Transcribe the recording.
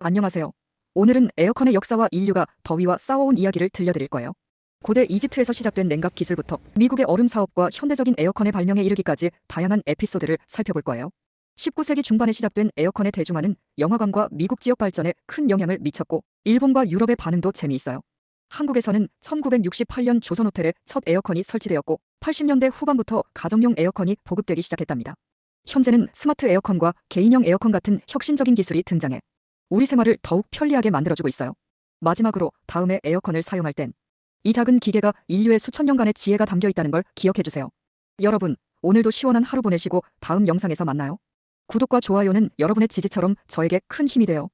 안녕하세요. 오늘은 에어컨의 역사와 인류가 더위와 싸워온 이야기를 들려드릴 거예요. 고대 이집트에서 시작된 냉각 기술부터 미국의 얼음 사업과 현대적인 에어컨의 발명에 이르기까지 다양한 에피소드를 살펴볼 거예요. 19세기 중반에 시작된 에어컨의 대중화는 영화관과 미국 지역 발전에 큰 영향을 미쳤고 일본과 유럽의 반응도 재미있어요. 한국에서는 1968년 조선호텔에 첫 에어컨이 설치되었고 80년대 후반부터 가정용 에어컨이 보급되기 시작했답니다. 현재는 스마트 에어컨과 개인형 에어컨 같은 혁신적인 기술이 등장해 우리 생활을 더욱 편리하게 만들어주고 있어요. 마지막으로 다음에 에어컨을 사용할 땐 이 작은 기계가 인류의 수천 년간의 지혜가 담겨 있다는 걸 기억해주세요. 여러분, 오늘도 시원한 하루 보내시고 다음 영상에서 만나요. 구독과 좋아요는 여러분의 지지처럼 저에게 큰 힘이 돼요.